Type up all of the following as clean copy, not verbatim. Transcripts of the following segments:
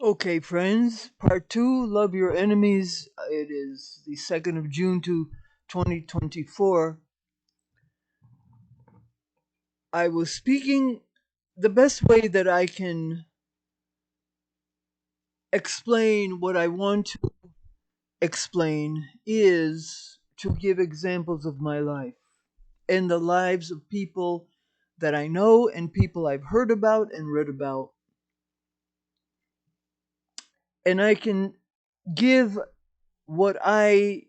Okay, friends, part 2, Love Your Enemies. It is the 2nd of June 2024. I was speaking the best way that I can explain what I want to explain is to give examples of my life and the lives of people that I know and people I've heard about and read about. And I can give what I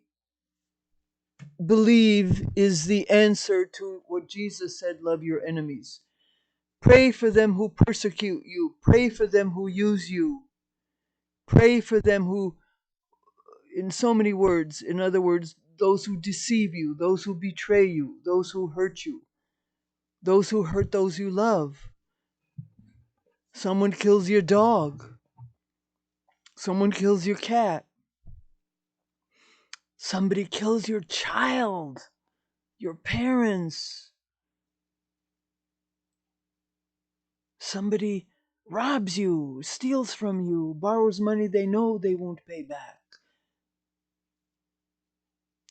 believe is the answer to what Jesus said, love your enemies. Pray for them who persecute you. Pray for them who use you. Pray for them who, in so many words, in other words, those who deceive you, those who betray you, those who hurt you, those who hurt those you love. Someone kills your dog. Someone kills your cat. Somebody kills your child, your parents. Somebody robs you, steals from you, borrows money they know they won't pay back.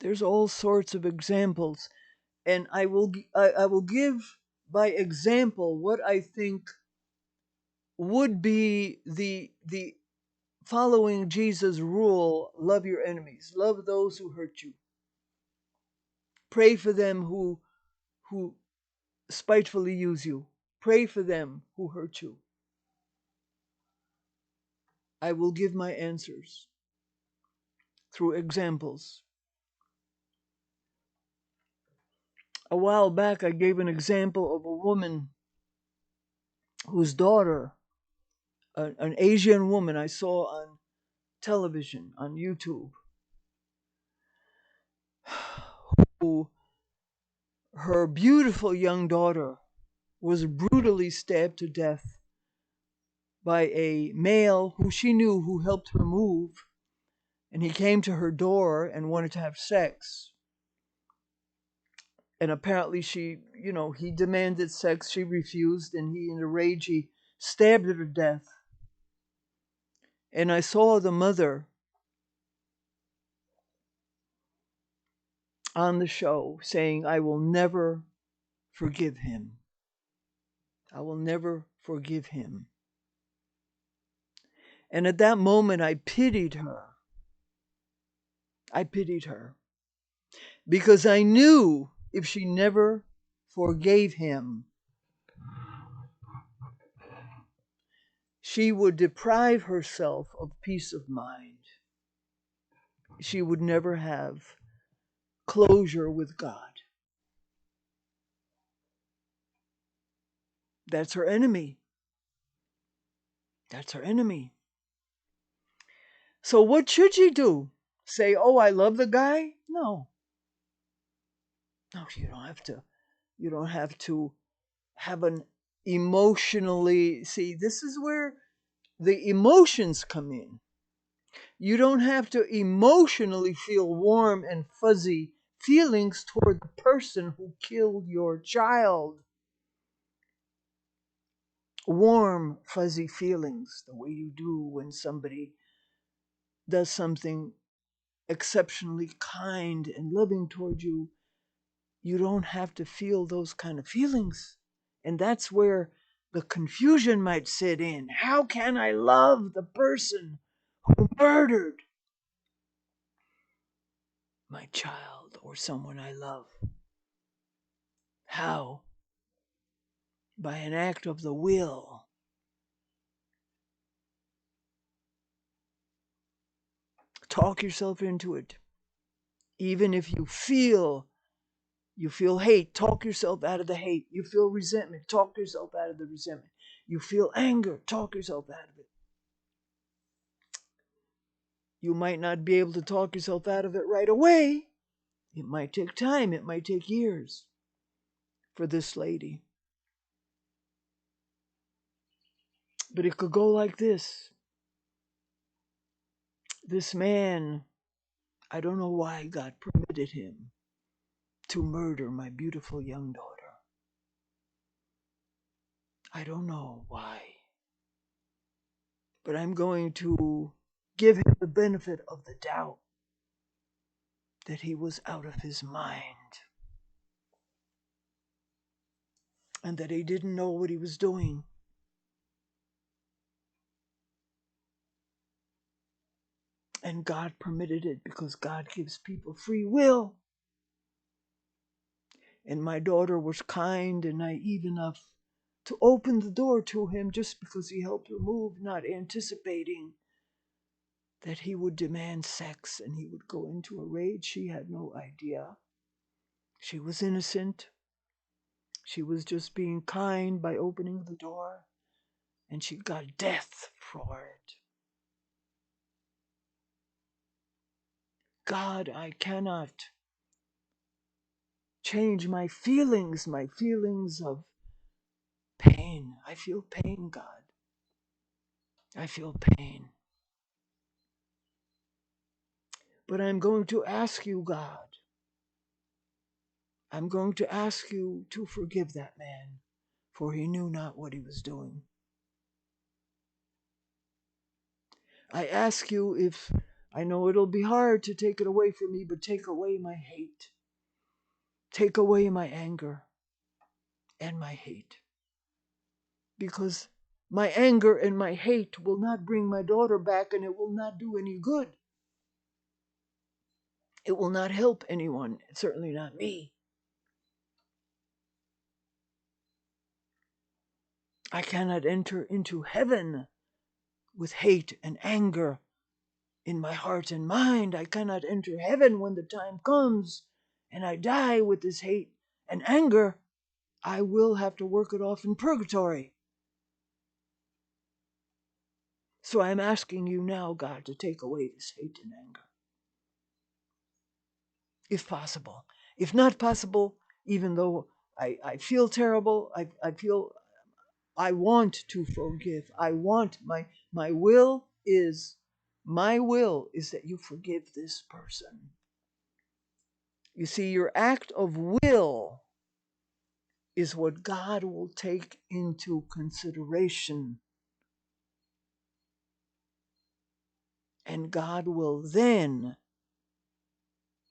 There's all sorts of examples, and I will give by example what I think would be the following Jesus' rule: love your enemies, love those who hurt you, pray for them who spitefully use you, pray for them who hurt you. I will give my answers through examples. A while back, I gave an example of a woman whose daughter, an Asian woman I saw on television, on YouTube, who her beautiful young daughter was brutally stabbed to death by a male who she knew, who helped her move, and he came to her door and wanted to have sex. And apparently he demanded sex, she refused, and he, in a rage, he stabbed her to death. And I saw the mother on the show saying, I will never forgive him. I will never forgive him. And at that moment, I pitied her. I pitied her because I knew if she never forgave him, she would deprive herself of peace of mind. She would never have closure with God. That's her enemy. That's her enemy. So what should she do? Say, oh, I love the guy? No. No, you don't have to. You don't have to have an emotionally, see, this is where the emotions come in. You don't have to emotionally feel warm and fuzzy feelings toward the person who killed your child. Warm, fuzzy feelings, the way you do when somebody does something exceptionally kind and loving toward you. You don't have to feel those kind of feelings. And that's where the confusion might sit in. How can I love the person who murdered my child or someone I love? How? By an act of the will. Talk yourself into it. Even if you feel hate, talk yourself out of the hate. You feel resentment, talk yourself out of the resentment. You feel anger, talk yourself out of it. You might not be able to talk yourself out of it right away. It might take time, it might take years for this lady. But it could go like this. This man, I don't know why God permitted him to murder my beautiful young daughter. I don't know why. But I'm going to give him the benefit of the doubt that he was out of his mind and that he didn't know what he was doing. And God permitted it because God gives people free will. And my daughter was kind and naive enough to open the door to him just because he helped her move, not anticipating that he would demand sex and he would go into a rage. She had no idea. She was innocent. She was just being kind by opening the door, and she got death for it. God, I cannot change my feelings of pain. I feel pain, God. I feel pain. But I'm going to ask you, God, I'm going to ask you to forgive that man, for he knew not what he was doing. I ask you, if I know it'll be hard to take it away from me, but take away my hate. Take away my anger and my hate. Because my anger and my hate will not bring my daughter back, and it will not do any good. It will not help anyone, certainly not me. I cannot enter into heaven with hate and anger in my heart and mind. I cannot enter heaven when the time comes and I die with this hate and anger. I will have to work it off in purgatory. So I'm asking you now, God, to take away this hate and anger, if possible. If not possible, even though I feel terrible, I want to forgive. I want my will is that you forgive this person. You see, your act of will is what God will take into consideration. And God will then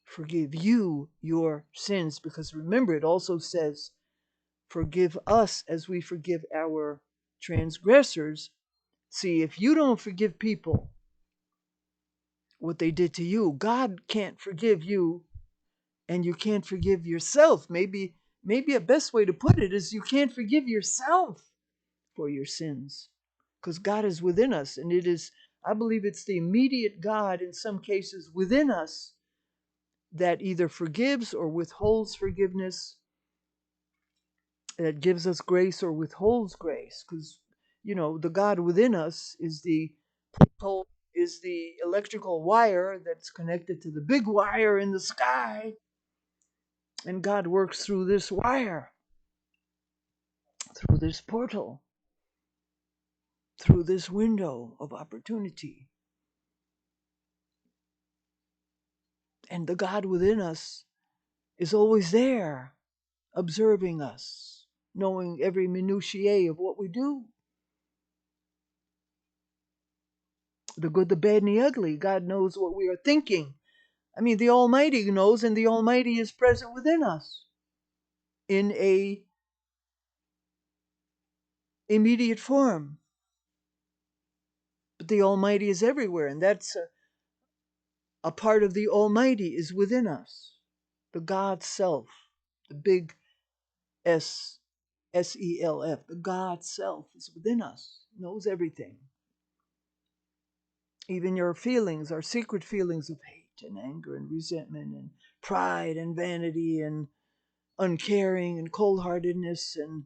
forgive you your sins. Because remember, it also says, forgive us as we forgive our transgressors. See, if you don't forgive people what they did to you, God can't forgive you, and you can't forgive yourself. Maybe a best way to put it is you can't forgive yourself for your sins, because God is within us, and it is, I believe it's the immediate God in some cases within us that either forgives or withholds forgiveness, that gives us grace or withholds grace. Because the God within us is the electrical wire that's connected to the big wire in the sky, and God works through this wire, through this portal, through this window of opportunity. And the God within us is always there, observing us, knowing every minutiae of what we do. The good, the bad, and the ugly. God knows what we are thinking. I mean, the Almighty knows, and the Almighty is present within us in a immediate form. But the Almighty is everywhere, and that's a part of the Almighty is within us. The God Self, the big S-E-L-F, the God Self is within us, knows everything. Even your feelings, our secret feelings of hate and anger and resentment and pride and vanity and uncaring and cold-heartedness and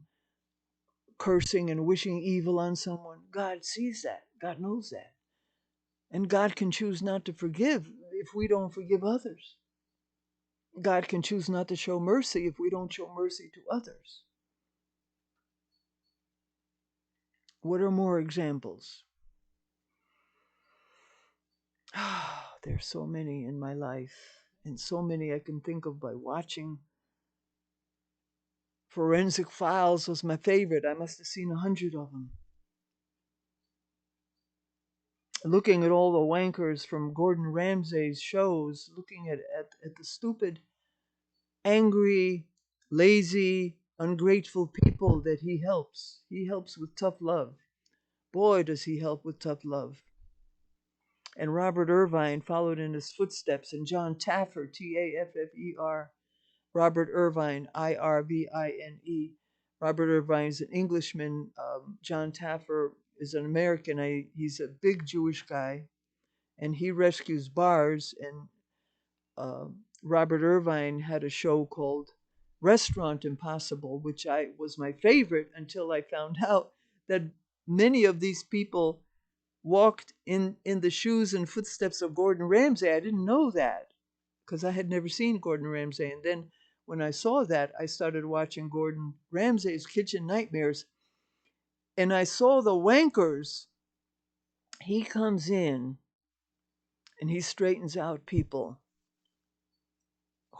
cursing and wishing evil on someone. God sees that. God knows that. And God can choose not to forgive if we don't forgive others. God can choose not to show mercy if we don't show mercy to others. What are more examples? There's so many in my life, and so many I can think of by watching. Forensic Files was my favorite. I must have seen 100 of them. looking at all the wankers from Gordon Ramsay's shows, looking at the stupid, angry, lazy, ungrateful people that he helps. He helps with tough love. Boy, does he help with tough love. And Robert Irvine followed in his footsteps, and John Taffer, Taffer, Robert Irvine, Irvine. Robert Irvine is an Englishman. John Taffer is an American. He's a big Jewish guy, and he rescues bars. And Robert Irvine had a show called Restaurant Impossible, which was my favorite until I found out that many of these people walked in the shoes and footsteps of Gordon Ramsay. I didn't know that because I had never seen Gordon Ramsay. And then when I saw that, I started watching Gordon Ramsay's Kitchen Nightmares, and I saw the wankers. He comes in and he straightens out people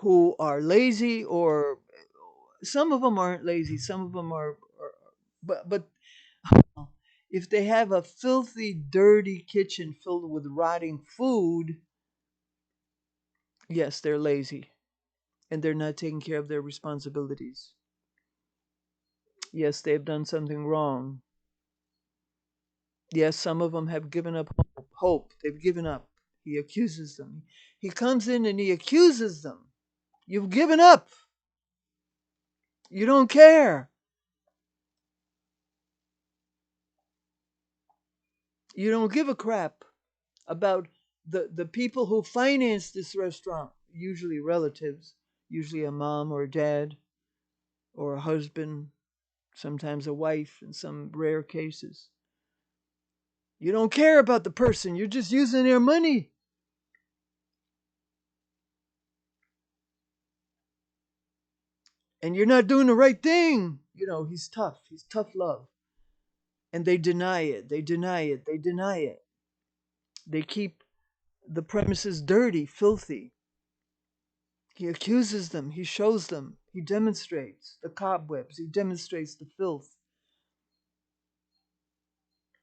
who are lazy, or some of them aren't lazy, some of them are but if they have a filthy, dirty kitchen filled with rotting food, yes, they're lazy and they're not taking care of their responsibilities. Yes, they've done something wrong. Yes, some of them have given up hope. They've given up. He accuses them. He comes in and he accuses them. You've given up. You don't care. You don't give a crap about the people who finance this restaurant, usually relatives, usually a mom or a dad or a husband, sometimes a wife in some rare cases. You don't care about the person. You're just using their money. And you're not doing the right thing. He's tough. He's tough love. And they deny it. They deny it. They deny it. They keep the premises dirty, filthy. He accuses them. He shows them. He demonstrates the cobwebs. He demonstrates the filth.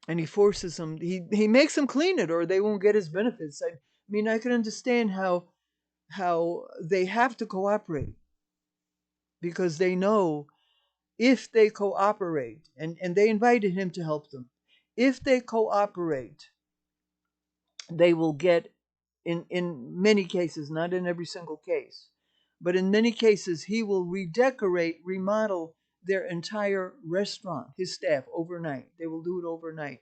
And he forces them. He makes them clean it, or they won't get his benefits. I mean, I can understand how they have to cooperate, because they know if they cooperate, and they invited him to help them, if they cooperate, they will get, in many cases, not in every single case, but in many cases, he will redecorate, remodel their entire restaurant, his staff, overnight. They will do it overnight.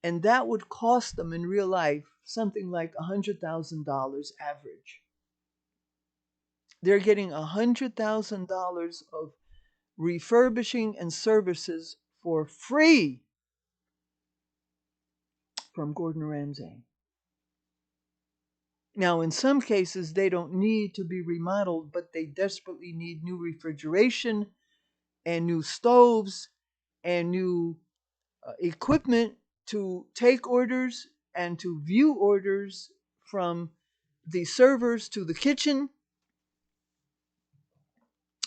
And that would cost them in real life something like $100,000 average. They're getting $100,000 of refurbishing and services for free from Gordon Ramsay. Now, in some cases, they don't need to be remodeled, but they desperately need new refrigeration and new stoves and new equipment to take orders and to view orders from the servers to the kitchen.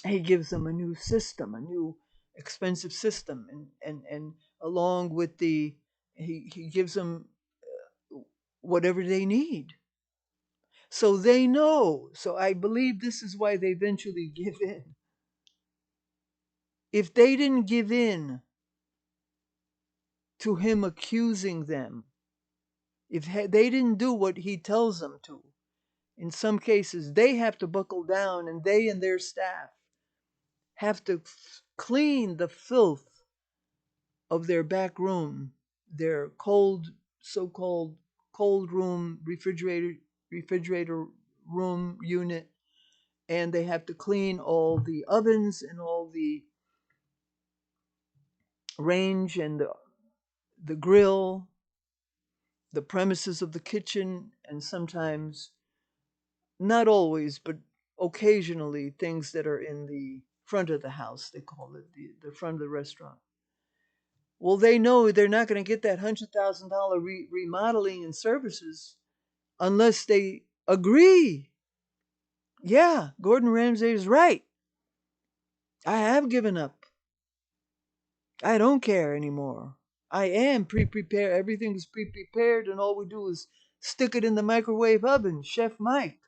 He gives them a new system, a new expensive system, and along with he gives them whatever they need. So they know. So I believe this is why they eventually give in. If they didn't give in to him accusing them, if they didn't do what he tells them to, in some cases they have to buckle down, and they and their staff have to clean the filth of their back room, their so-called cold room, refrigerator room unit, and they have to clean all the ovens and all the range and the grill, the premises of the kitchen, and sometimes, not always, but occasionally, things that are in the front of the house. They call it the front of the restaurant. Well, they know they're not going to get that $100,000 remodeling and services unless they agree. Yeah, Gordon Ramsay is right. I have given up. I don't care anymore. I am pre-prepared. Everything's pre-prepared, and all we do is stick it in the microwave oven. Chef Mike.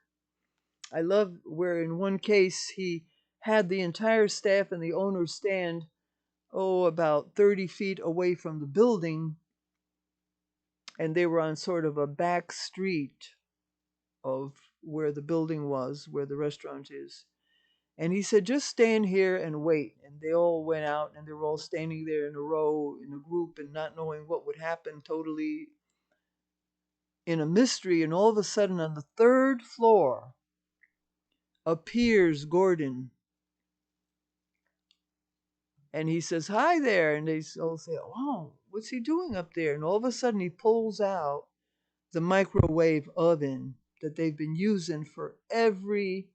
I love where in one case he had the entire staff and the owner stand, about 30 feet away from the building, and they were on sort of a back street of where the building was, where the restaurant is. And he said, just stand here and wait. And they all went out and they were all standing there in a row, in a group, and not knowing what would happen, totally in a mystery. And all of a sudden, on the third floor, appears Gordon. And he says, hi there. And they all say, oh, what's he doing up there? And all of a sudden, he pulls out the microwave oven that they've been using for every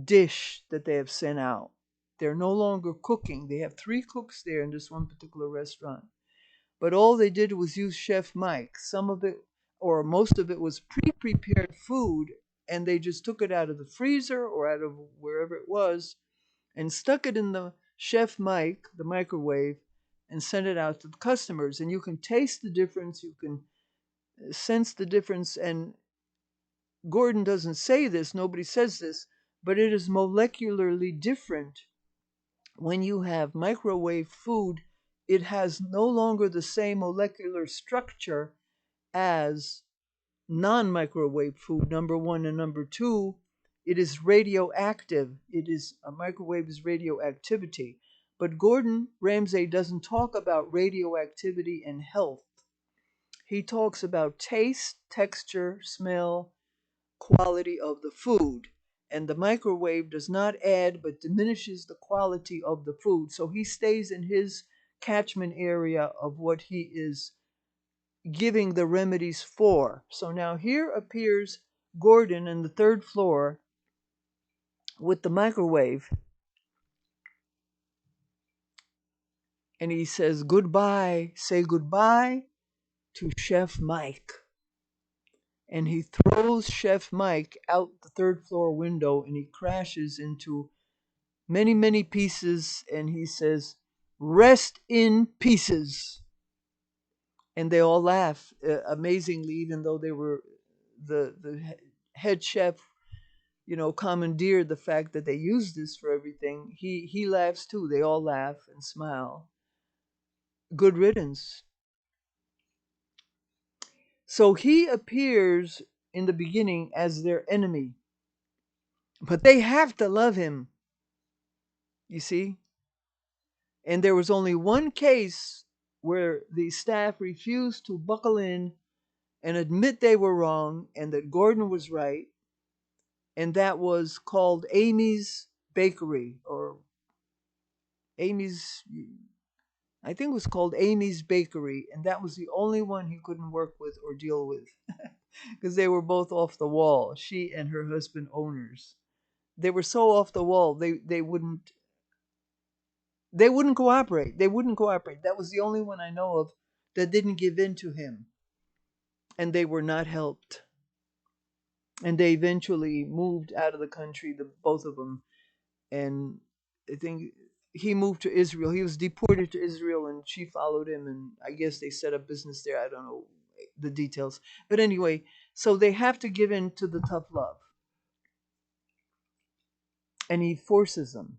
dish that they have sent out. They're no longer cooking. They have 3 cooks there in this one particular restaurant. But all they did was use Chef Mike. Some of it, or most of it, was pre-prepared food, and they just took it out of the freezer or out of wherever it was and stuck it in the Chef Mike, the microwave, and sent it out to the customers. And you can taste the difference. You can sense the difference. And Gordon doesn't say this, nobody says this, but it is molecularly different when you have microwave food. It has no longer the same molecular structure as non-microwave food, number one. And number two, it is radioactive. It is a microwave is radioactivity. But Gordon Ramsay doesn't talk about radioactivity and health. He talks about taste, texture, smell, quality of the food. And the microwave does not add but diminishes the quality of the food. So he stays in his catchment area of what he is giving the remedies for. So now here appears Gordon in the third floor with the microwave. And he says, goodbye, say goodbye to Chef Mike. And he throws Chef Mike out the third floor window and he crashes into many, many pieces. And he says, rest in pieces. And they all laugh, amazingly, even though they were the head chef, commandeered the fact that they used this for everything. He laughs too. They all laugh and smile. Good riddance. So he appears in the beginning as their enemy, but they have to love him, you see. And there was only one case where the staff refused to buckle in and admit they were wrong and that Gordon was right, and that was called Amy's Bakery, or Amy's, I think it was called Amy's Bakery, and that was the only one he couldn't work with or deal with because they were both off the wall, she and her husband owners. They were so off the wall, they wouldn't cooperate. They wouldn't cooperate. That was the only one I know of that didn't give in to him, and they were not helped. And they eventually moved out of the country, the both of them, and I think he moved to Israel. He was deported to Israel, and she followed him, and I guess they set up business there. I don't know the details, but anyway, so they have to give in to the tough love, and he forces them.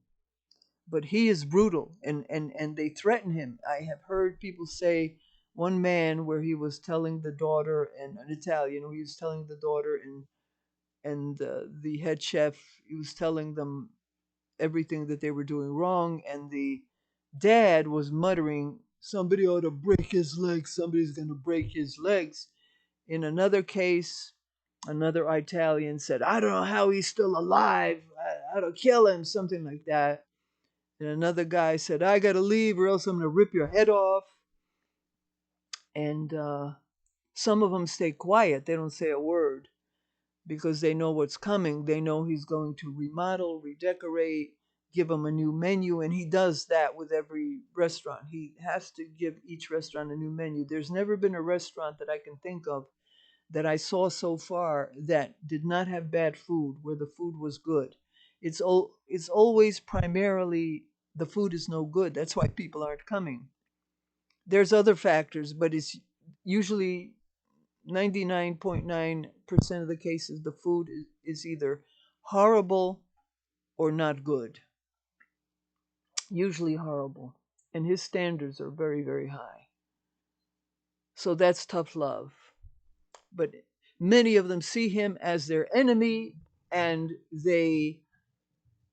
But he is brutal, and they threaten him. I have heard people say one man where he was telling the daughter, and an Italian, he was telling the daughter and the head chef, he was telling them everything that they were doing wrong, and the dad was muttering, somebody ought to break his legs, somebody's going to break his legs. In another case, another Italian said, I don't know how he's still alive, I ought to kill him, something like that. And another guy said, I got to leave or else I'm going to rip your head off. And some of them stay quiet, they don't say a word, because they know what's coming. They know he's going to remodel, redecorate, give them a new menu, and he does that with every restaurant. He has to give each restaurant a new menu. There's never been a restaurant that I can think of that I saw so far that did not have bad food, where the food was good. It's always primarily the food is no good. That's why people aren't coming. There's other factors, but it's usually 99.9% of the cases the food is either horrible or not good. Usually horrible. And his standards are very, very high. So that's tough love. But many of them see him as their enemy, and they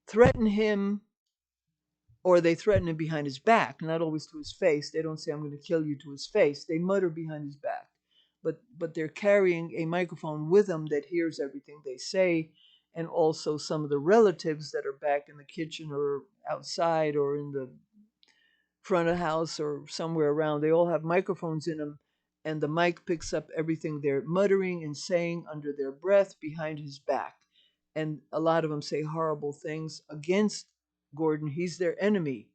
threaten him, or they threaten him behind his back, not always to his face. They don't say, I'm going to kill you, to his face. They mutter behind his back. But they're carrying a microphone with them that hears everything they say, and also some of the relatives that are back in the kitchen or outside or in the front of the house or somewhere around. They all have microphones in them, and the mic picks up everything they're muttering and saying under their breath behind his back. And a lot of them say horrible things against Gordon. He's their enemy.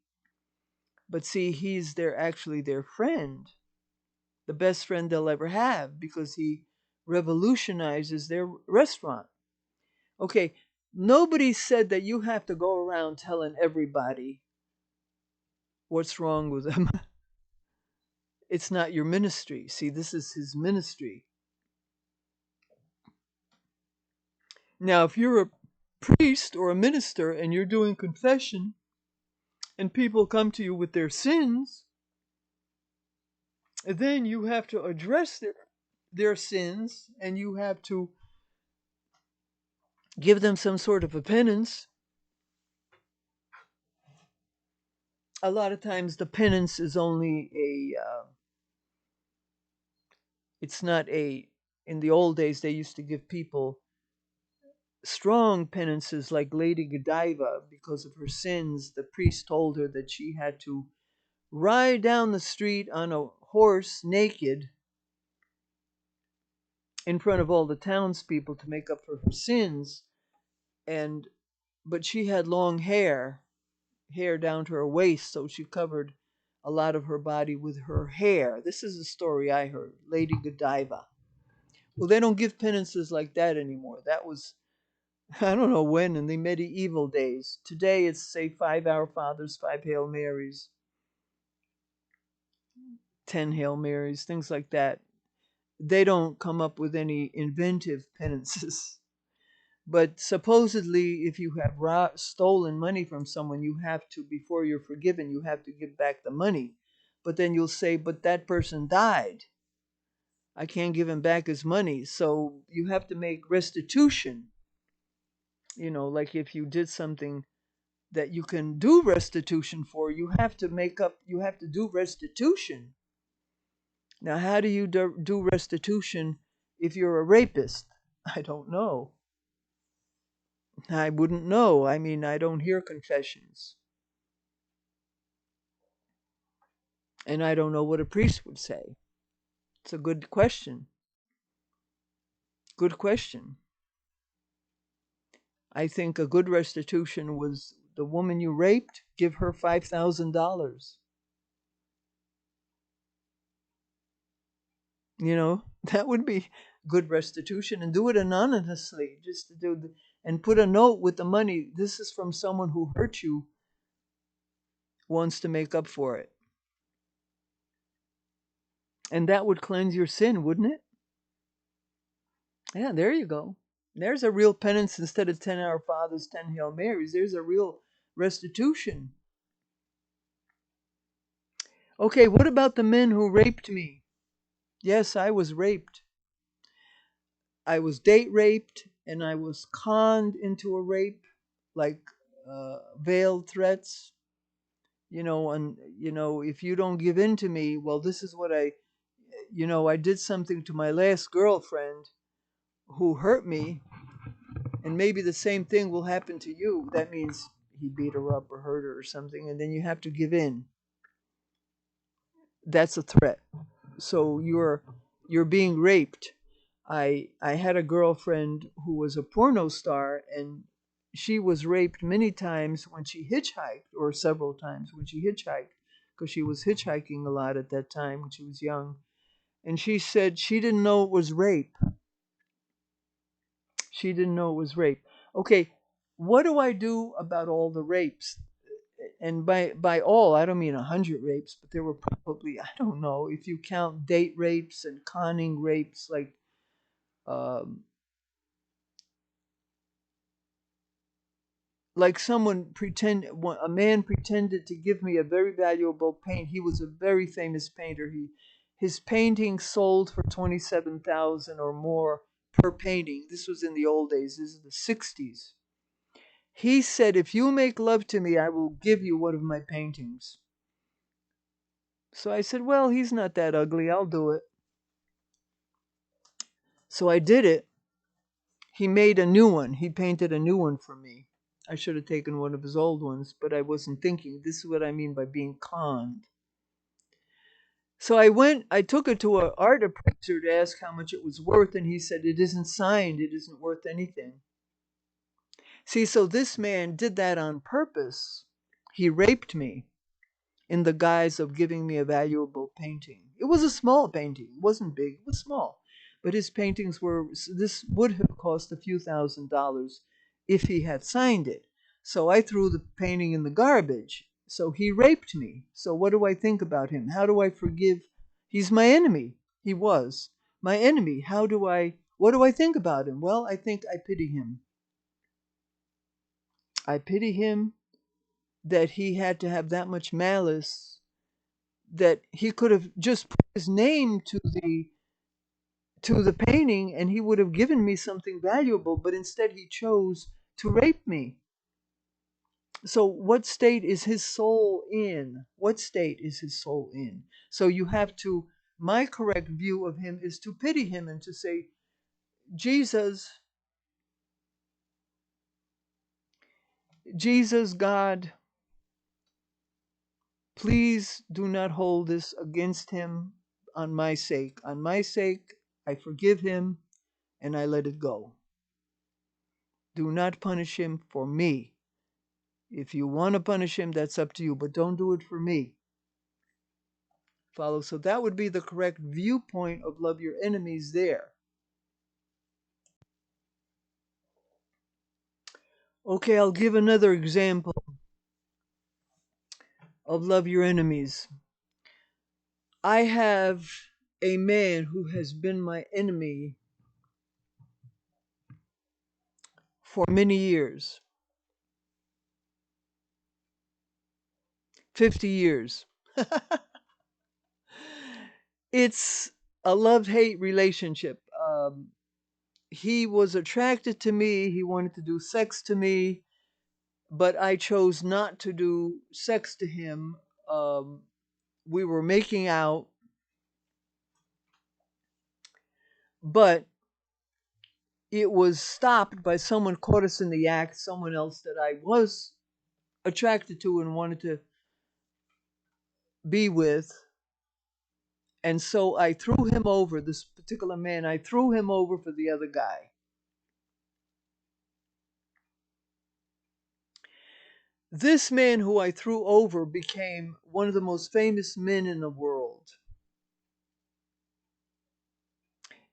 But see, he's actually their friend, the best friend they'll ever have, because he revolutionizes their restaurant. Okay, nobody said that you have to go around telling everybody what's wrong with them. It's not your ministry. See, this is his ministry. Now, if you're a priest or a minister and you're doing confession and people come to you with their sins, then you have to address their sins, and you have to give them some sort of a penance. A lot of times the penance is only it's not in the old days they used to give people strong penances like Lady Godiva. Because of her sins, the priest told her that she had to ride down the street on a horse naked in front of all the townspeople to make up for her sins. And but she had long hair down to her waist, so she covered a lot of her body with her hair. This is a story I heard, Lady Godiva. Well, they don't give penances like that anymore. That was, I don't know when, in the medieval days. Today it's, say, 5 Our Fathers, 5 Hail Marys, 10 Hail Marys, things like that. They don't come up with any inventive penances. But supposedly, if you have stolen money from someone, you have to, before you're forgiven, you have to give back the money. But then you'll say, but that person died. I can't give him back his money. So you have to make restitution. Like if you did something that you can do restitution for, you have to do restitution. Now, how do you do restitution if you're a rapist? I don't know. I wouldn't know. I mean, I don't hear confessions. And I don't know what a priest would say. It's a good question. Good question. I think a good restitution was the woman you raped, give her $5,000. That would be good restitution, and do it anonymously, just to do and put a note with the money. This is from someone who hurt you, wants to make up for it. And that would cleanse your sin, wouldn't it? Yeah, there you go. There's a real penance. Instead of 10 Our Fathers, 10 Hail Marys, there's a real restitution. Okay, what about the men who raped me? Yes, I was raped. I was date raped, and I was conned into a rape, like veiled threats. And if you don't give in to me, well, this is what I did something to my last girlfriend who hurt me, and maybe the same thing will happen to you. That means he beat her up or hurt her or something, and then you have to give in. That's a threat. So you're being raped. I had a girlfriend who was a porno star, and she was raped many times when she hitchhiked, or several times when she hitchhiked, because she was hitchhiking a lot at that time when she was young. And she said she didn't know it was rape. She didn't know it was rape. Okay, what do I do about all the rapes? And by all, I don't mean 100 rapes, but there were probably, I don't know, if you count date rapes and conning rapes, um, like a man pretended to give me a very valuable paint. He was a very famous painter. His painting sold for 27,000 or more per painting. This was in the old days. This is the 60s. He said, if you make love to me, I will give you one of my paintings. So I said, well, he's not that ugly. I'll do it. So I did it. He made a new one. He painted a new one for me. I should have taken one of his old ones, but I wasn't thinking. This is what I mean by being conned. So I took it to an art appraiser to ask how much it was worth, and he said, it isn't signed. It isn't worth anything. See, so this man did that on purpose. He raped me in the guise of giving me a valuable painting. It was a small painting. It wasn't big. It was small. But his paintings this would have cost a few $1,000s if he had signed it. So I threw the painting in the garbage. So he raped me. So what do I think about him? How do I forgive? He's my enemy. He was my enemy. What do I think about him? Well, I think I pity him. I pity him that he had to have that much malice, that he could have just put his name to the painting and he would have given me something valuable, but instead he chose to rape me. So what state is his soul in? What state is his soul in? So my correct view of him is to pity him and to say, Jesus, God, please do not hold this against him on my sake. On my sake, I forgive him and I let it go. Do not punish him for me. If you want to punish him, that's up to you, but don't do it for me. Follow? So that would be the correct viewpoint of love your enemies there. Okay, I'll give another example of love your enemies. I have a man who has been my enemy for many years. 50 years. It's a love-hate relationship. He was attracted to me. He wanted to do sex to me, but I chose not to do sex to him. We were making out, but it was stopped by someone caught us in the act, someone else that I was attracted to and wanted to be with. And so I threw him over, this particular man, I threw him over for the other guy. This man who I threw over became one of the most famous men in the world.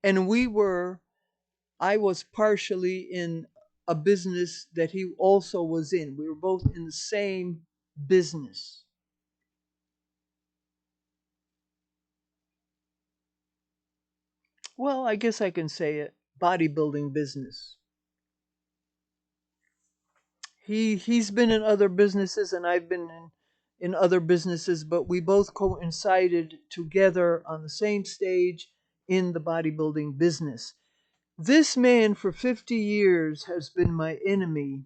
And I was partially in a business that he also was in. We were both in the same business. Well, I guess I can say it, bodybuilding business. He's been in other businesses and I've been in other businesses, but we both coincided together on the same stage in the bodybuilding business. This man for 50 years has been my enemy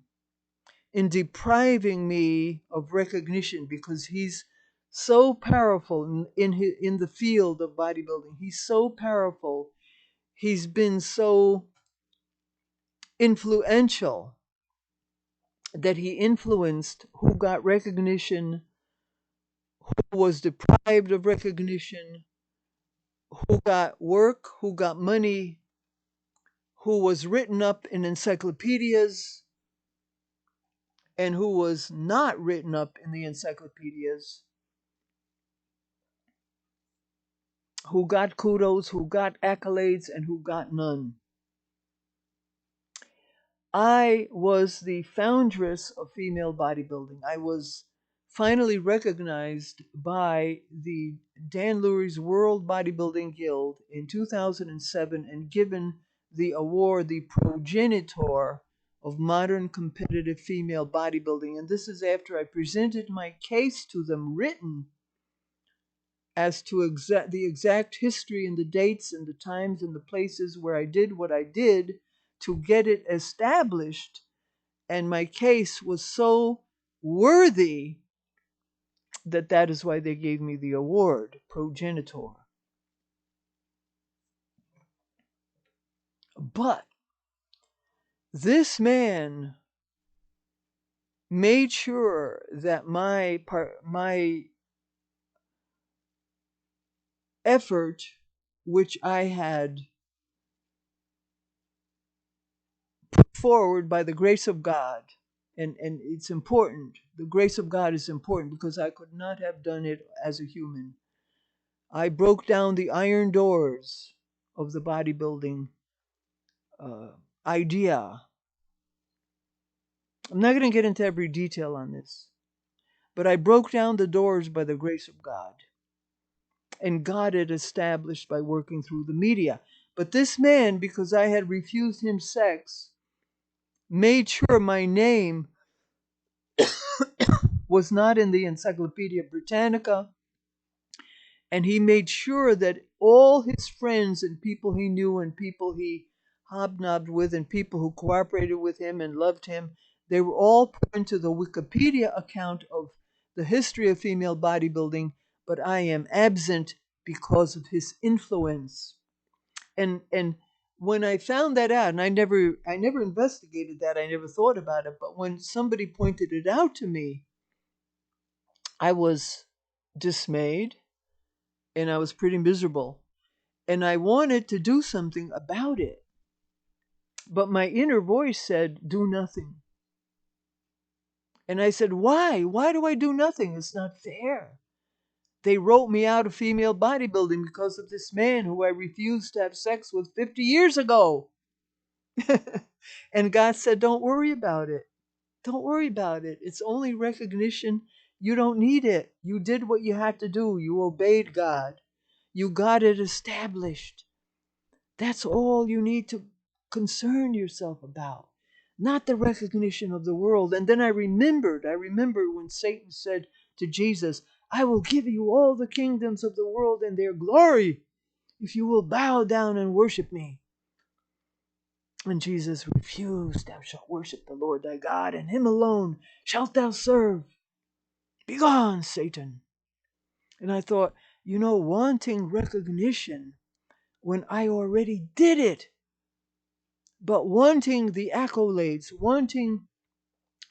in depriving me of recognition because he's so powerful in the field of bodybuilding. He's so powerful. He's been so influential that he influenced who got recognition, who was deprived of recognition, who got work, who got money, who was written up in encyclopedias, and who was not written up in the encyclopedias, who got kudos, who got accolades, and who got none. I was the foundress of female bodybuilding. I was finally recognized by the Dan Lurie's World Bodybuilding Guild in 2007 and given the award, the progenitor of modern competitive female bodybuilding. And this is after I presented my case to them written as to the exact history and the dates and the times and the places where I did what I did to get it established. And my case was so worthy that is why they gave me the award, progenitor. But this man made sure that my effort, which I had put forward by the grace of God, and it's important. The grace of God is important because I could not have done it as a human. I broke down the iron doors of the bodybuilding idea. I'm not going to get into every detail on this, but I broke down the doors by the grace of God. And God had established by working through the media. But this man, because I had refused him sex, made sure my name was not in the Encyclopedia Britannica. And he made sure that all his friends and people he knew and people he hobnobbed with and people who cooperated with him and loved him, they were all put into the Wikipedia account of the history of female bodybuilding, but I am absent because of his influence. And when I found that out, and I never investigated that, I never thought about it, but when somebody pointed it out to me, I was dismayed and I was pretty miserable. And I wanted to do something about it. But my inner voice said, do nothing. And I said, why? Why do I do nothing? It's not fair. They wrote me out of female bodybuilding because of this man who I refused to have sex with 50 years ago. And God said, don't worry about it. Don't worry about it. It's only recognition. You don't need it. You did what you had to do. You obeyed God. You got it established. That's all you need to concern yourself about, not the recognition of the world. And then I remembered when Satan said to Jesus, I will give you all the kingdoms of the world and their glory if you will bow down and worship me. And Jesus refused. Thou shalt worship the Lord thy God, and him alone shalt thou serve. Begone, Satan. And I thought, wanting recognition when I already did it, but wanting the accolades, wanting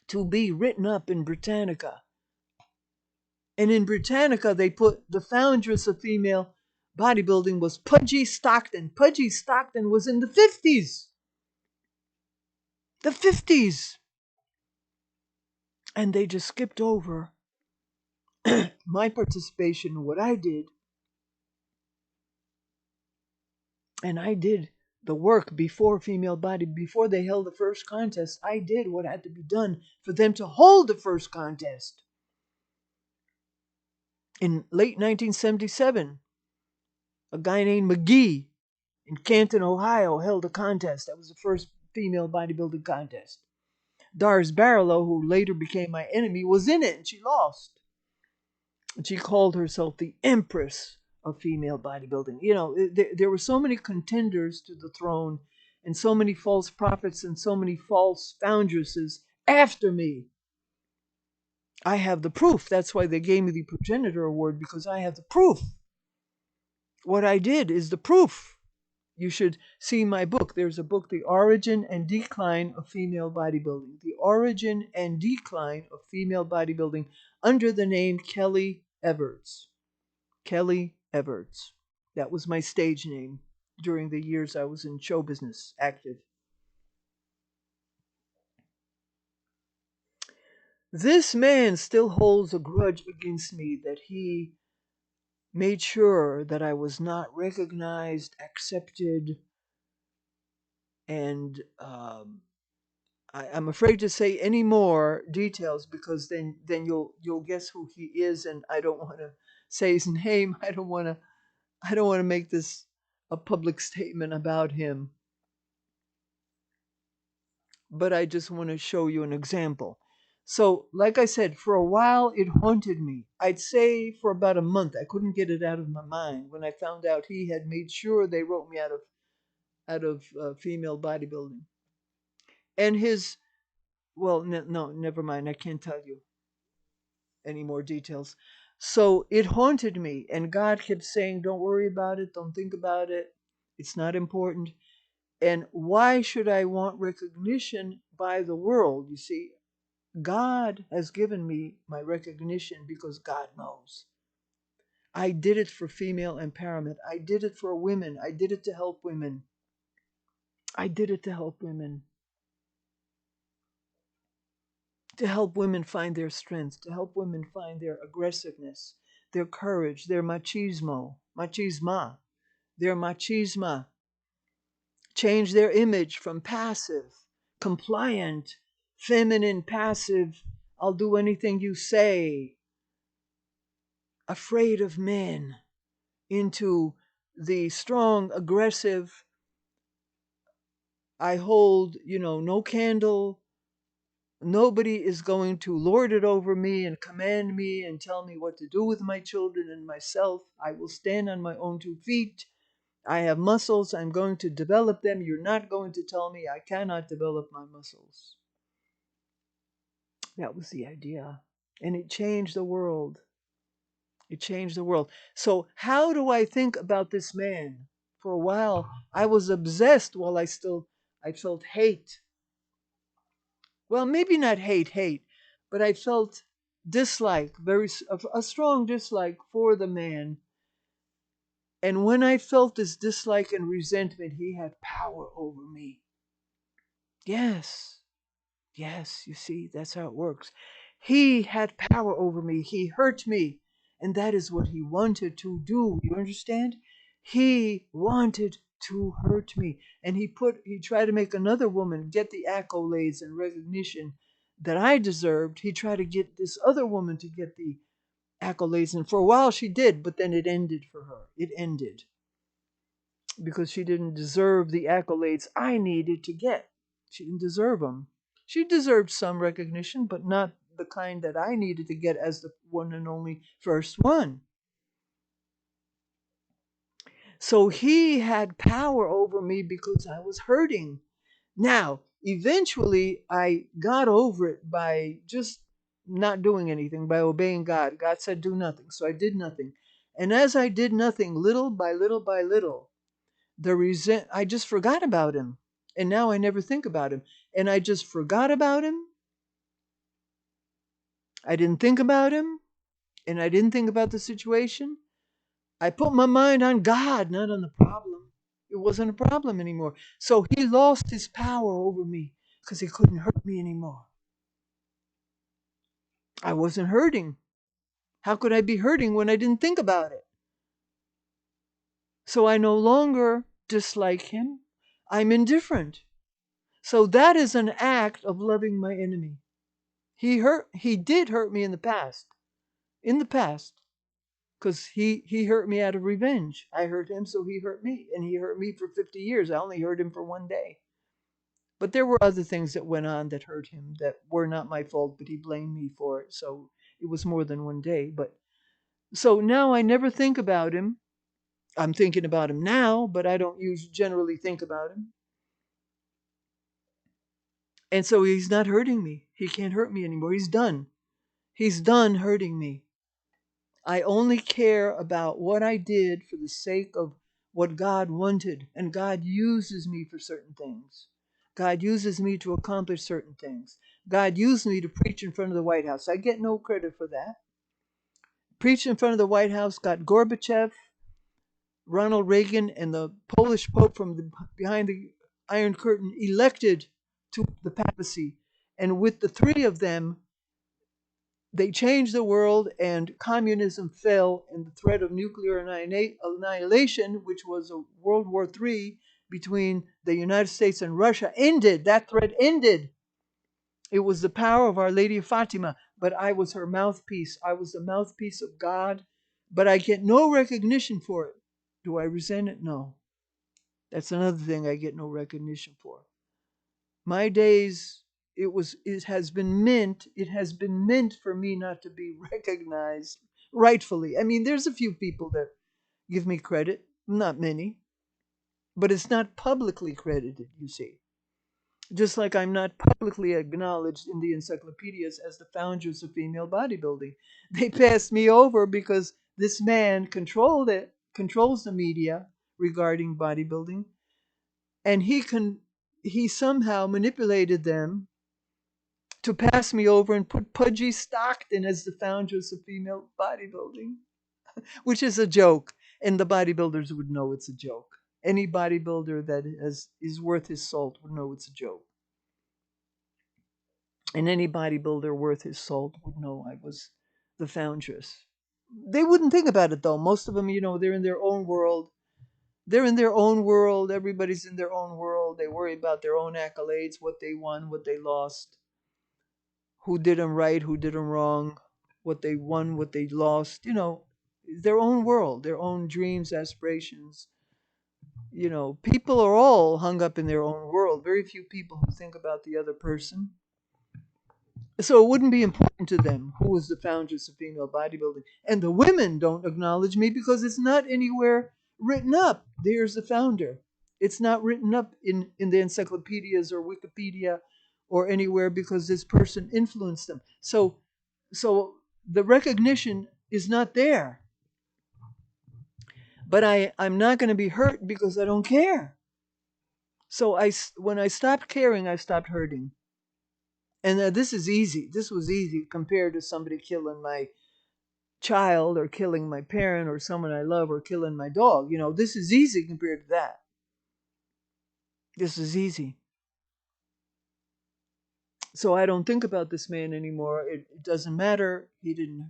to be written up in Britannica. And in Britannica, they put the foundress of female bodybuilding was Pudgy Stockton. Pudgy Stockton was in the 50s. The 50s. And they just skipped over my participation in what I did. And I did the work before before they held the first contest. I did what had to be done for them to hold the first contest. In late 1977, a guy named McGee in Canton, Ohio, held a contest. That was the first female bodybuilding contest. Doris Barlow, who later became my enemy, was in it, and she lost. And she called herself the Empress of female bodybuilding. There were so many contenders to the throne, and so many false prophets, and so many false foundresses after me. I have the proof. That's why they gave me the Progenitor Award, because I have the proof. What I did is the proof. You should see my book. There's a book, The Origin and Decline of Female Bodybuilding. The Origin and Decline of Female Bodybuilding, under the name Kelly Everts. Kelly Everts. That was my stage name during the years I was in show business, active. This man still holds a grudge against me that he made sure that I was not recognized, accepted, and I'm afraid to say any more details because then you'll guess who he is, and I don't want to say his name. I don't want to make this a public statement about him, but I just want to show you an example. So, like I said, for a while it haunted me. I'd say for about a month. I couldn't get it out of my mind when I found out he had made sure they wrote me out of female bodybuilding. And his well, no, never mind. I can't tell you any more details. So it haunted me, and God kept saying, "Don't worry about it. Don't think about it. It's not important." And why should I want recognition by the world? You see, God has given me my recognition because God knows. I did it for female empowerment. I did it for women. I did it to help women. I did it to help women. To help women find their strength, to help women find their aggressiveness, their courage, their their machisma, change their image from passive, compliant, feminine, passive, I'll do anything you say, afraid of men, into the strong, aggressive, I hold, no candle. Nobody is going to lord it over me and command me and tell me what to do with my children and myself. I will stand on my own 2 feet. I have muscles. I'm going to develop them. You're not going to tell me I cannot develop my muscles. That was the idea. And it changed the world. It changed the world. So, how do I think about this man? For a while, I was obsessed while I felt hate. Well, maybe not hate, but I felt dislike, a strong dislike for the man. And when I felt this dislike and resentment, he had power over me. Yes, yes, you see, that's how it works. He had power over me. He hurt me. And that is what he wanted to do. You understand? He wanted to hurt me. And he tried to make another woman get the accolades and recognition that I deserved. He tried to get this other woman to get the accolades. And for a while she did, but then it ended for her. It ended because she didn't deserve the accolades I needed to get. She didn't deserve them. She deserved some recognition, but not the kind that I needed to get as the one and only first one. So he had power over me because I was hurting. Now, eventually, I got over it by just not doing anything, by obeying God. God said, do nothing. So I did nothing. And as I did nothing, little by little by little, I just forgot about him. And now I never think about him. And I just forgot about him. I didn't think about him. And I didn't think about the situation. I put my mind on God, not on the problem. It wasn't a problem anymore. So he lost his power over me because he couldn't hurt me anymore. I wasn't hurting. How could I be hurting when I didn't think about it? So I no longer dislike him. I'm indifferent. So that is an act of loving my enemy. He did hurt me in the past. In the past. Because he hurt me out of revenge. I hurt him, so he hurt me. And he hurt me for 50 years. I only hurt him for one day. But there were other things that went on that hurt him that were not my fault, but he blamed me for it. So it was more than one day. But so now I never think about him. I'm thinking about him now, but I don't usually generally think about him. And so he's not hurting me. He can't hurt me anymore. He's done. He's done hurting me. I only care about what I did for the sake of what God wanted. And God uses me for certain things. God uses me to accomplish certain things. God used me to preach in front of the White House. I get no credit for that. Preached in front of the White House, got Gorbachev, Ronald Reagan, and the Polish Pope from behind the Iron Curtain elected to the papacy. And with the three of them, they changed the world, and communism fell, and the threat of nuclear annihilation, which was a World War III between the United States and Russia, ended. That threat ended. It was the power of Our Lady of Fatima, but I was her mouthpiece. I was the mouthpiece of God, but I get no recognition for it. Do I resent it? No. That's another thing I get no recognition for. My days, it has been meant for me not to be recognized rightfully. I mean, there's a few people that give me credit, not many, but it's not publicly credited, you see. Just like I'm not publicly acknowledged in the encyclopedias as the founders of female bodybuilding. They passed me over because this man controls the media regarding bodybuilding, and he somehow manipulated them to pass me over and put Pudgy Stockton as the founders of female bodybuilding, which is a joke, and the bodybuilders would know it's a joke. Any bodybuilder that is worth his salt would know it's a joke. And any bodybuilder worth his salt would know I was the foundress. They wouldn't think about it though. Most of them, they're in their own world. They're in their own world. Everybody's in their own world. They worry about their own accolades, what they won, what they lost, who did them right, who did them wrong, what they won, what they lost. Their own world, their own dreams, aspirations. People are all hung up in their own world. Very few people who think about the other person. So it wouldn't be important to them who was the foundress of female bodybuilding. And the women don't acknowledge me because it's not anywhere written up. There's the founder. It's not written up in the encyclopedias or Wikipedia or anywhere because this person influenced them. So the recognition is not there. But I'm not going to be hurt because I don't care. So when I stopped caring, I stopped hurting. And this is easy. This was easy compared to somebody killing my child or killing my parent or someone I love or killing my dog. This is easy compared to that. This is easy. So I don't think about this man anymore. It doesn't matter. He didn't.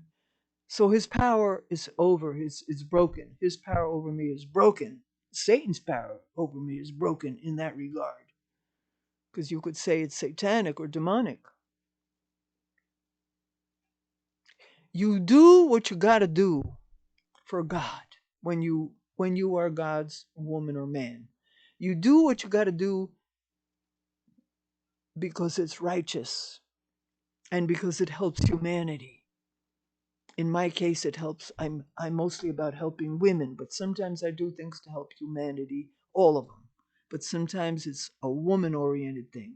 So his power is over. It's broken. His power over me is broken. Satan's power over me is broken in that regard. Because you could say it's satanic or demonic. You do what you got to do for God when you are God's woman or man. You do what you got to do because it's righteous and because it helps humanity. In my case, it helps. I'm mostly about helping women, but sometimes I do things to help humanity, all of them. But sometimes it's a woman-oriented thing.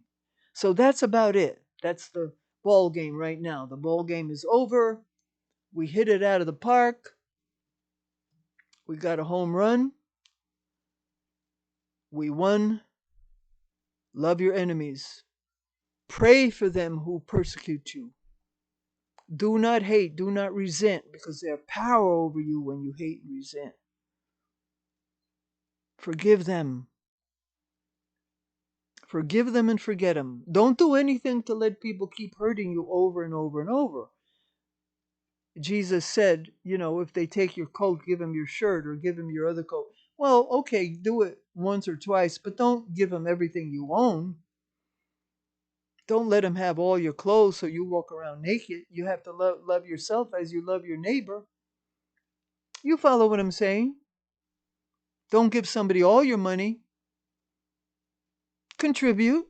So that's about it. That's the ball game right now. The ball game is over. We hit it out of the park. We got a home run. We won. Love your enemies. Pray for them who persecute you. Do not hate, do not resent, because they have power over you when you hate and resent. Forgive them. Forgive them and forget them. Don't do anything to let people keep hurting you over and over and over. Jesus said, if they take your coat, give them your shirt or give them your other coat. Well, okay, do it once or twice, but don't give them everything you own. Don't let them have all your clothes so you walk around naked. You have to love yourself as you love your neighbor. You follow what I'm saying? Don't give somebody all your money. Contribute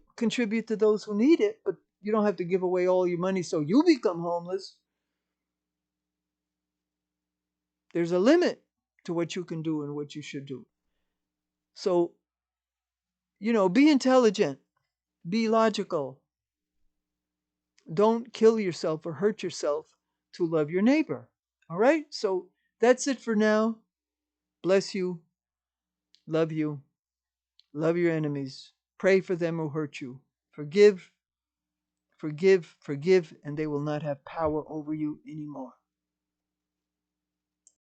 to those who need it, but you don't have to give away all your money so you become homeless. There's a limit to what you can do and what you should do. So, be intelligent, be logical. Don't kill yourself or hurt yourself to love your neighbor. All right? So that's it for now. Bless you. Love you. Love your enemies. Pray for them who hurt you. Forgive, forgive, forgive, and they will not have power over you anymore.